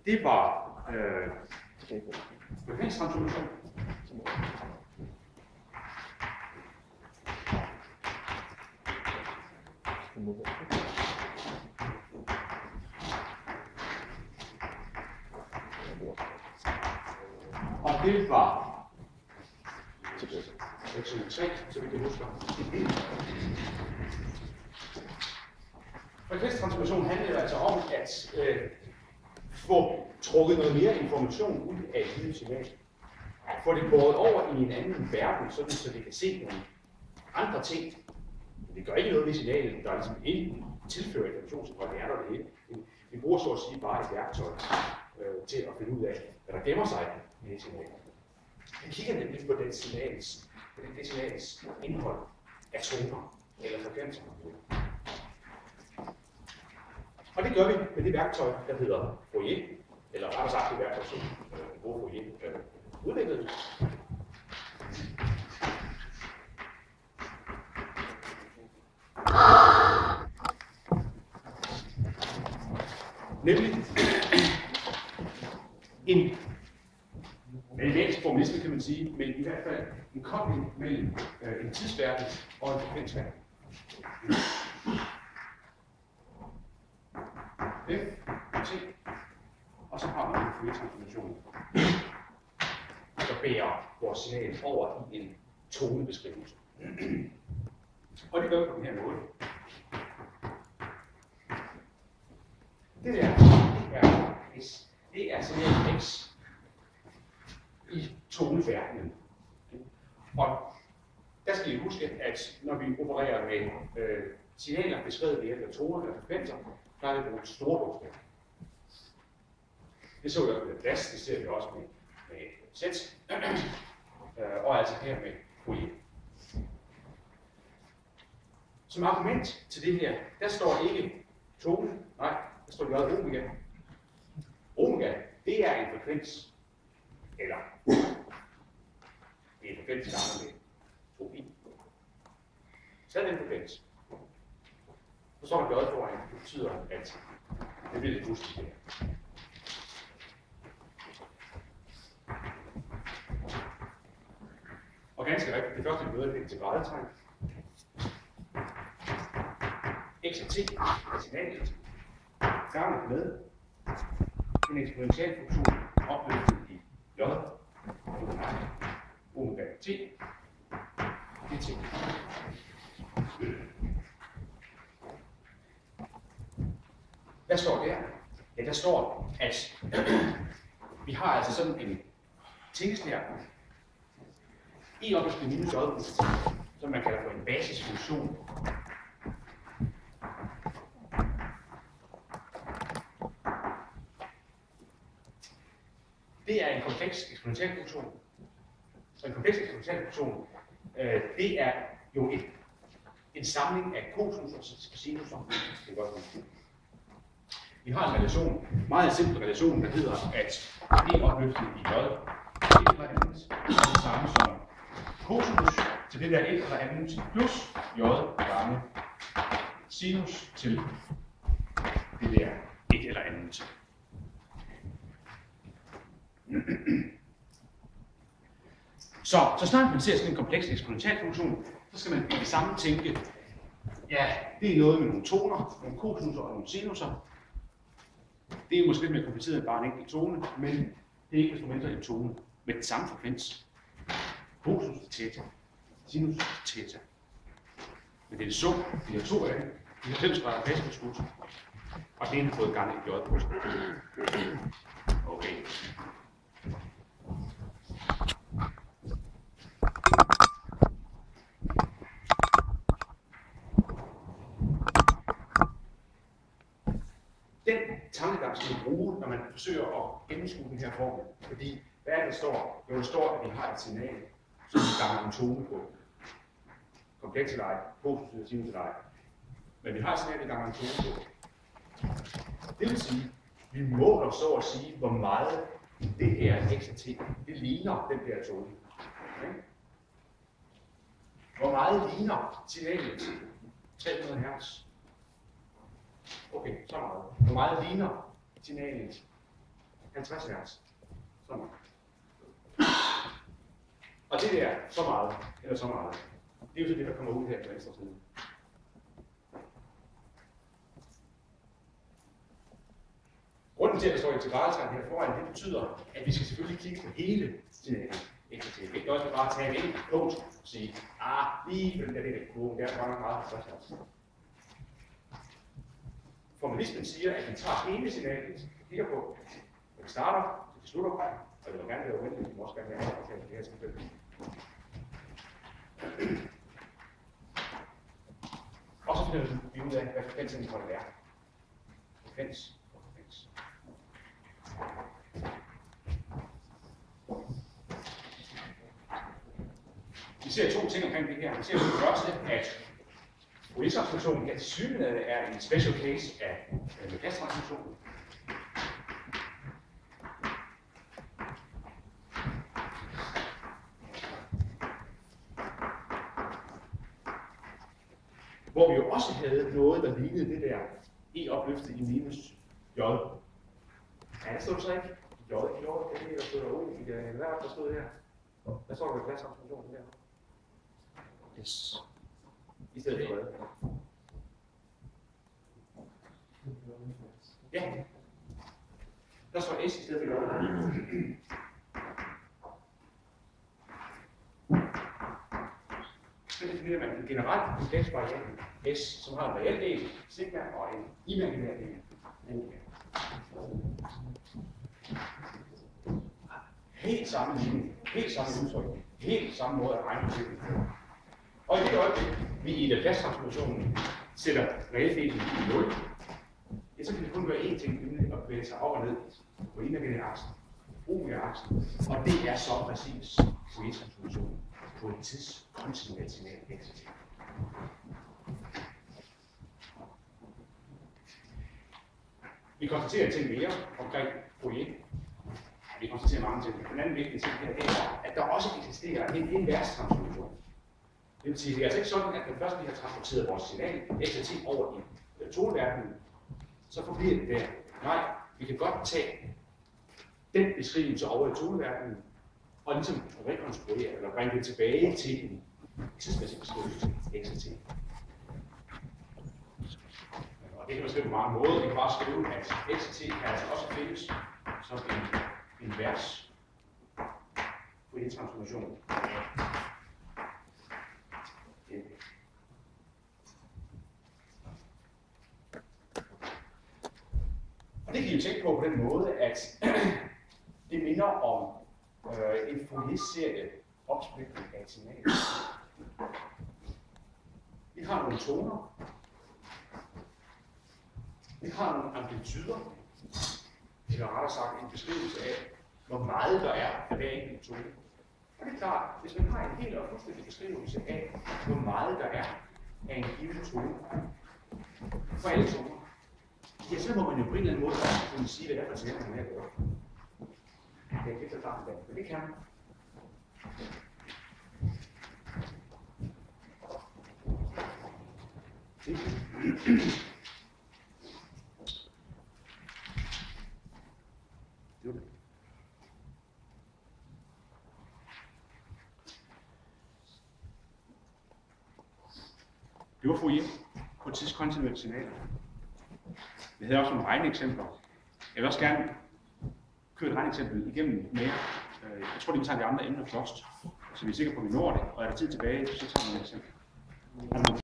det var frekvenstransformation. Og det var sektion 3, så vi kan huske. Frekvenstransformation handler altså om at få trukket noget mere information ud af et givet signal. Få det båret over i en anden verden, sådan, så vi kan se nogle andre ting. Det gør ikke noget ved signalet, der er ligesom ikke tilfører information, så det er der det hele. Vi bruger så at sige bare et værktøj til at finde ud af, hvad der gemmer sig i det signal. Vi kigger nemlig på det signals indhold af toner eller frekvenser. Og det gør vi med det værktøj, der hedder Fourier, eller rettere sagt det værktøj, som Fourier udviklede. Nemlig en matematisk formalisme, kan man sige, men i hvert fald en kobling mellem en tidsverden og en frekvensverden. Og så har man en Fourier-transformation, der bærer vores signal over i en tonebeskrivelse. Og det gør vi på den her måde. Det der, det er signal X i toneverdenen. Og der skal I huske, at når vi opererer med signaler beskrevet ved hjælp af toner eller frekvenser, der er det brugt store bogstaver. Det så vi også med plads, det ser vi også med sæt, og altså her med Fourier. Som argument til det her, der står ikke tone, nej, der står J omega. Omega, det er en frekvens, eller det er en frekvens gange med 2i. Så er det en frekvens. Så står der J foran, det betyder, at det bliver lidt pludselig her. Og ganske rigtigt, det første vi møder, det er integraltegn. X og t er signalet. Ganget med en eksponentiel funktion opløftet i j, omega t, dt. Hvad står der? Ja, der står, at vi har altså sådan en tingesnær i opløftet minus j, som man kalder for en basisfunktion. Det er en kompleks eksponentiel funktion. Så en kompleks eksponentiel funktion, det er jo en samling af kosinusser og sinusser. Det er godt. Vi har en relation, meget simpel relation, der hedder, at e opløftet i j et eller andet er det samme som kosinus til det der et eller andet plus j gange sinus til det der et eller andet. Så snart man ser sådan en kompleks eksponentiel funktion, så skal man i det samme tænke, ja, det er noget med nogle toner, nogle kosinusser og nogle sinusser. Det er måske lidt mere kompliceret end bare en enkelt tone, men det er ikke desto mindre en tone med den samme frekvens. Kosinus til theta, sinus til theta. Men det er så, vi har to af dem. Vi har 90 grader basiskudt, og det ene har fået gang i j på. Okay. Den tankegang skal vi bruge, når man forsøger at gennemskue den her formel. Fordi, hvad er det, der står? Jo, der står, at vi har et signal, som vi ganger en tone på. Komplekse leje, kosinus og sinus leje. Men vi har et signal, vi ganger en tone på. Det vil sige, vi måler så at sige, hvor meget det her x og t, det ligner den der tone. Okay? Hvor meget ligner signalet 300 Hz? Okay, så meget. Hvor meget ligner signalet 50 hertz. Så meget. Og det der, så meget, eller så meget, det er jo så det, der kommer ud her på venstre side. Grunden til, at der står integraltegn her foran, det betyder, at vi skal selvfølgelig kigge på hele signalen. Vi kan også bare tage en enkelt punkt og sige, lige følge den der kurve, der er godt nok meget 50 hertz. Formalismen siger, at vi tager hele signalen, kigger på, når vi starter, til vi slutter, og det må gerne være uendeligt, vi må også gerne være aftalt i det her tilfælde. Og så finder vi ud af, hvad frekvensen må det være. Frekvens og frekvens. Vi ser to ting omkring det her. Vi ser for det første, at Fourier-transformationen her tilsyneladende er en special case af Laplace-transformationen. Hvor vi jo også havde noget, der lignede det der E opløftet i minus J. Ja, det stod så ikke. J, det er det, der stod derude. Hvad var der stod her? Hvad står der ved Laplace-transformationen her? Yes. I stedet for hvad? Ja. Der står S i stedet for J. Så definerer man en generel kompleksvariabel S, som har en reel del, sigma, og en imaginær del, omega. Helt samme linje, helt samme udtryk, helt samme måde at regne til. Og i det øjeblik, vi i Laplace-transformationen sætter realdelen i 0, ja, så kan det kun være én ting, nemlig at bevæge sig op og ned på imaginær-aksen, omega-aksen, og det er så præcis Fourier-transformationen på et tidskontinuert signal x. Vi konstaterer en ting mere omkring Fourier. Vi konstaterer mange ting. Den anden vigtige ting her er, at der også eksisterer en invers transformation. Det vil sige, at det er altså ikke sådan, at når først vi har transporteret vores signal x og t over i toneverdenen, så forbliver det der. Nej, vi kan godt tage den beskrivelse over i toneverdenen, og ligesom rekonstruere, eller bringe det tilbage til en tidsmæssig beskrivelse x og t. Og det kan man skrive på mange måder. Vi kan bare skrive, at x og t kan altså også findes som en invers Fourier-transformation af og det kan I jo tænke på den måde, at det minder om en Fourier-serie opsplitning af et signal. Vi har nogle toner. Vi har nogle amplituder. Det er rettere sagt en beskrivelse af, hvor meget der er af hver enkelt tone. Og det er klart, hvis man har en helt og fuldstændig beskrivelse af, hvor meget der er af en given tone for alle toner, ja, så må man jo på en eller anden måde også kunne sige, hvad det er for et signal, man er at gøre. Det er ikke så klart, men det kan man. Det var Fourier på tidskontinuerligt signal. Vi havde også nogle regneeksempler. Jeg vil også gerne køre et regneeksempel igennem med. Jeg tror, vi tager de andre emner først, så vi er sikre på, at vi når det. Og er der tid tilbage, så tager vi et eksempel.